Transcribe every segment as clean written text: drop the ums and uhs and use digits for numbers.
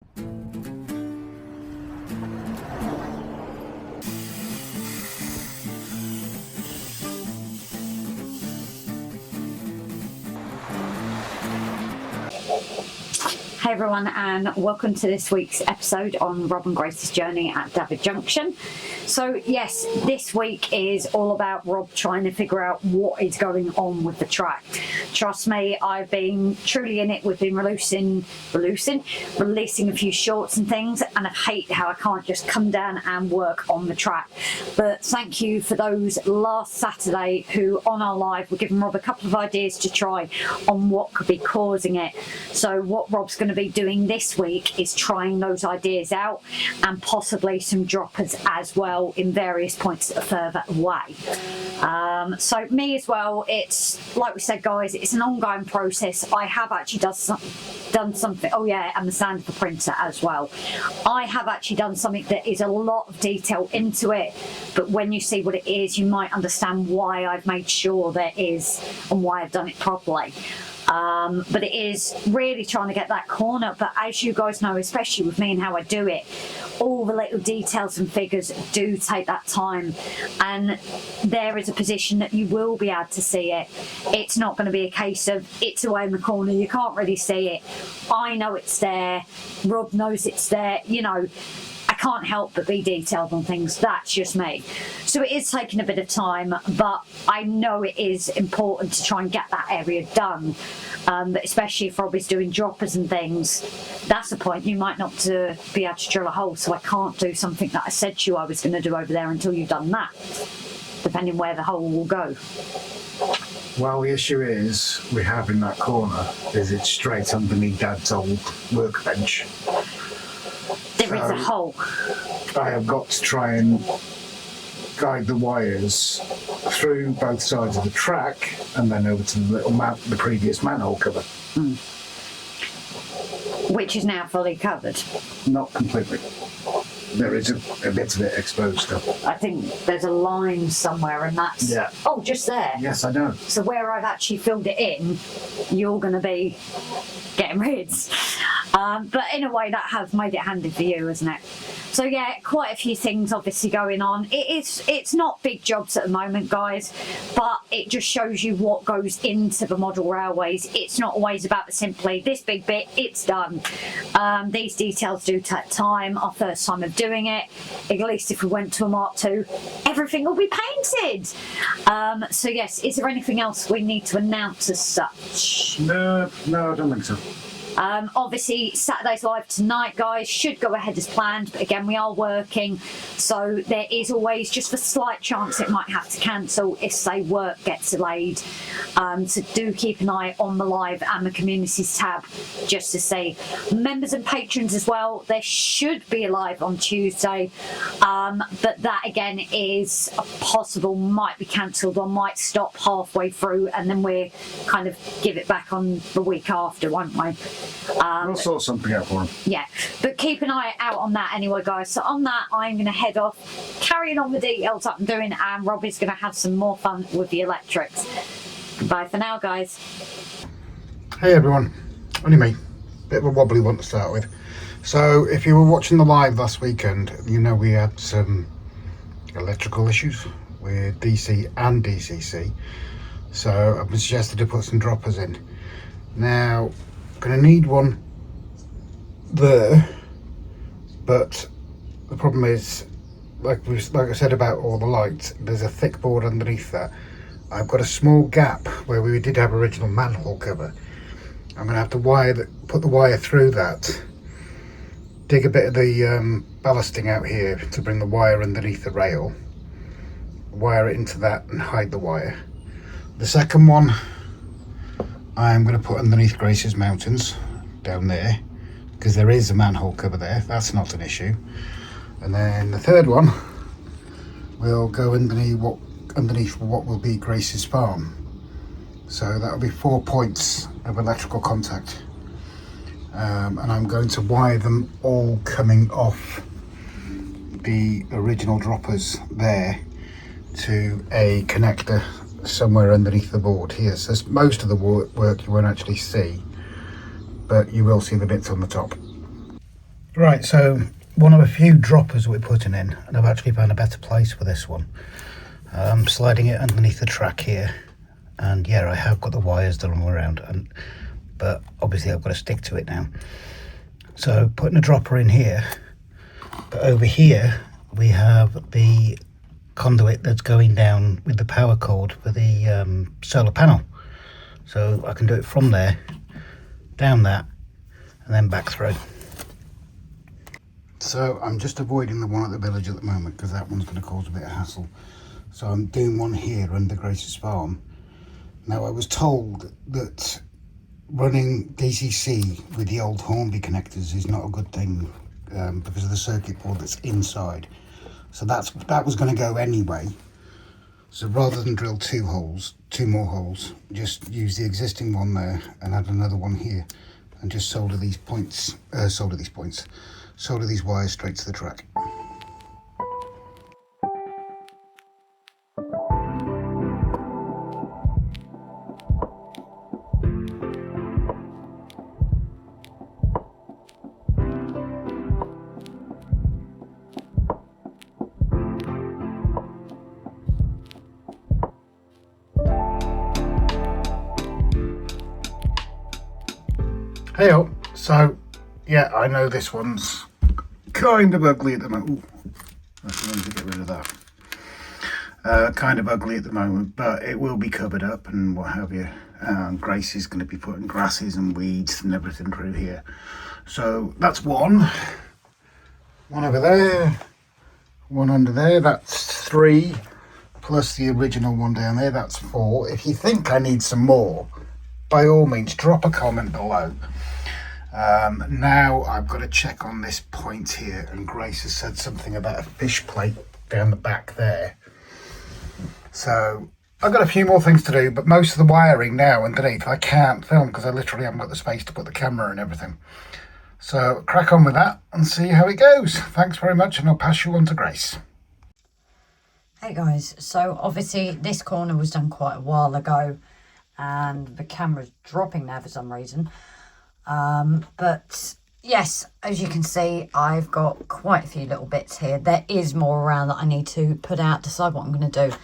Hey everyone, and welcome to this week's episode on Rob and Grace's journey at Choberton Junction. So yes, this week is all about Rob trying to figure out what is going on with the track. Trust me, I've been truly in it. We've been releasing a few shorts and things, and I hate how I can't just come down and work on the track. But thank you for those last Saturday who on our live were giving Rob a couple of ideas to try on what could be causing it. So what Rob's going to be doing this week is trying those ideas out, and possibly some droppers as well in various points that are further away. So me as well, it's like we said guys, it's an ongoing process. I have actually done something, oh yeah, and the sound of the printer as well. I have actually done something that is a lot of detail into it, but when you see what it is, you might understand why I've made sure there is and why I've done it properly. But it is really trying to get that corner. But as you guys know, especially with me and how I do it, all the little details and figures do take that time, and there is a position that you will be able to see it. It's not going to be a case of it's away in the corner, you can't really see it. I know it's there, Rob knows it's there, you know. I can't help but be detailed on things. That's just me. So it is taking a bit of time, but I know it is important to try and get that area done. But especially if Rob is doing droppers and things, that's the point. You might not be able to drill a hole, so I can't do something that I said to you I was going to do over there until you've done that, depending where the hole will go. Well, the issue is we have in that corner is it's straight underneath Dad's old workbench. There is a hole. I have got to try and guide the wires through both sides of the track and then over to the previous manhole cover. Which is now fully covered. Not completely. There is a bit of it exposed still. I think there's a line somewhere, and that's... Yeah. Oh, just there? Yes, I know. So where I've actually filled it in, you're going to be getting rid. But in a way, that has made it handy for you, hasn't it? So yeah, quite a few things obviously going on. It's not big jobs at the moment, guys, but it just shows you what goes into the model railways. It's not always about simply this big bit, it's done. These details do take time. Our first time of doing it, at least if we went to a Mark II, everything will be painted. So yes, is there anything else we need to announce as such? No, I don't think so. Obviously Saturday's live tonight, guys, should go ahead as planned, but again we are working, so there is always just a slight chance it might have to cancel if say work gets delayed. So do keep an eye on the live and the communities tab just to see. Members and patrons as well, there should be a live on Tuesday, but that again is possible, might be cancelled or might stop halfway through, and then we kind of give it back on the week after, won't we? We'll sort something out for him. Yeah, but keep an eye out on that anyway, guys. So on that, I'm going to head off, carrying on the details that I'm doing, and Rob is going to have some more fun with the electrics. Bye for now, guys. Hey everyone, only me. Bit of a wobbly one to start with. So if you were watching the live last weekend, you know we had some electrical issues with DC and DCC. So I've been suggested to put some droppers in. Now, going to need one there, but the problem is, like I said about all the lights, there's a thick board underneath that. I've got a small gap where we did have original manhole cover. I'm going to have to put the wire through that, dig a bit of the ballasting out here to bring the wire underneath the rail, wire it into that and hide the wire. The second one I'm going to put underneath Grace's mountains down there, because there is a manhole cover there, that's not an issue. And then the third one will go underneath what will be Grace's farm. So that'll be 4 points of electrical contact, and I'm going to wire them all coming off the original droppers there to a connector somewhere underneath the board here. So most of the work you won't actually see, but you will see the bits on the top. Right, so one of a few droppers we're putting in, and I've actually found a better place for this one. Sliding it underneath the track here, and yeah, I have got the wires that I'm around, but obviously I've got to stick to it now. So putting a dropper in here, but over here we have the conduit that's going down with the power cord for the solar panel. So I can do it from there, down that, and then back through. So I'm just avoiding the one at the village at the moment because that one's going to cause a bit of hassle. So I'm doing one here under Grace's farm. Now I was told that running DCC with the old Hornby connectors is not a good thing because of the circuit board that's inside. So that was going to go anyway. So rather than drill two more holes, just use the existing one there and add another one here, and just solder these wires straight to the track. Hey up, so yeah, I know this one's kind of ugly at the moment. Ooh, that's the one to get rid of that. Kind of ugly at the moment, but it will be covered up and what have you. Grace is going to be putting grasses and weeds and everything through here. So that's one. One over there, one under there, that's 3. Plus the original one down there, that's 4. If you think I need some more, by all means, drop a comment below. Now I've got to check on this point here, and Grace has said something about a fish plate down the back there. So I've got a few more things to do, but most of the wiring now underneath I can't film because I literally haven't got the space to put the camera and everything. So crack on with that and see how it goes. Thanks very much, and I'll pass you on to Grace. Hey guys, so obviously this corner was done quite a while ago and the camera's dropping now for some reason. But yes, as you can see, I've got quite a few little bits here. There is more around that I need to put out, decide what I'm going to do.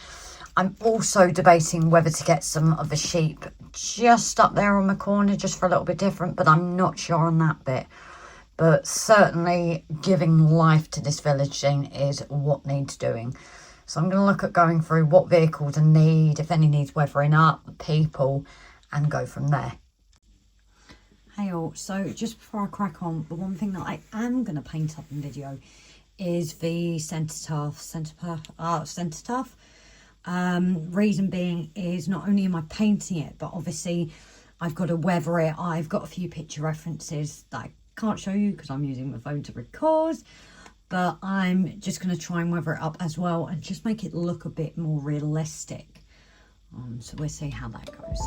I'm also debating whether to get some of the sheep just up there on the corner, just for a little bit different, but I'm not sure on that bit. But certainly giving life to this village scene is what needs doing. So I'm going to look at going through what vehicles I need, if any needs weathering up, people, and go from there. Hey all, so just before I crack on, the one thing that I am going to paint up in video is the centre taff. Reason being is not only am I painting it, but obviously I've got to weather it. I've got a few picture references that I can't show you because I'm using my phone to record, but I'm just going to try and weather it up as well and just make it look a bit more realistic. So we'll see how that goes.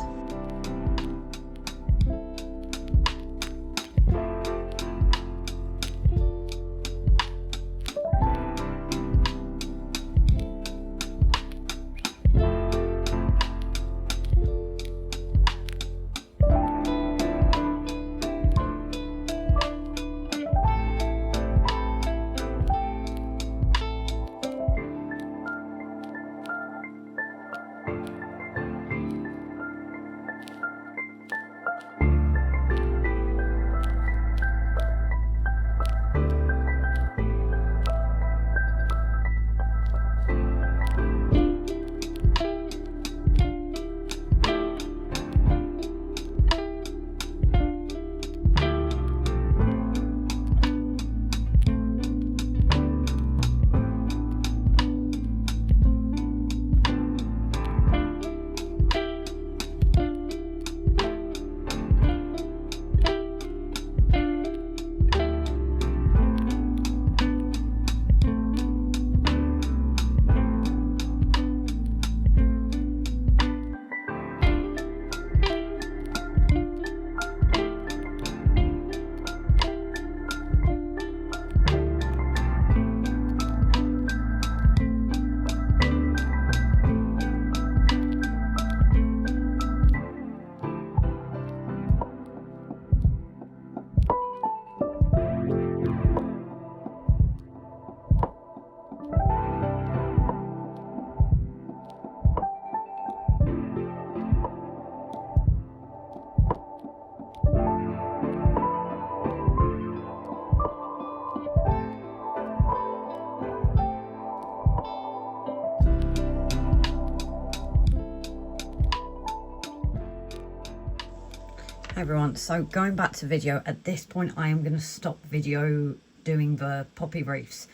Hi everyone, so going back to video, at this point I am going to stop video doing the poppy reefs.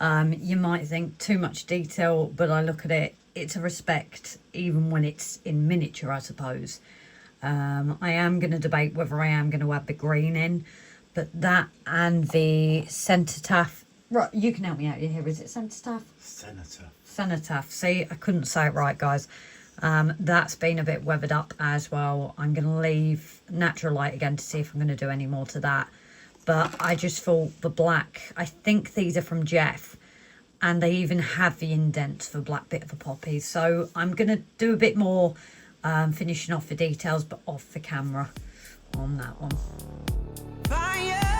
You might think too much detail, but I look at it, it's a respect even when it's in miniature, I suppose. I am going to debate whether I am going to add the green in, but that and the cenotaph, right, you can help me out here, is it cenotaph? Cenotaph, see, I couldn't say it right, guys. That's been a bit weathered up as well. I'm going to leave natural light again to see if I'm going to do any more to that. But I just thought the black, I think these are from Geoff, and they even have the indents for black bit of the poppies. So I'm going to do a bit more finishing off the details, but off the camera on that one. Fire!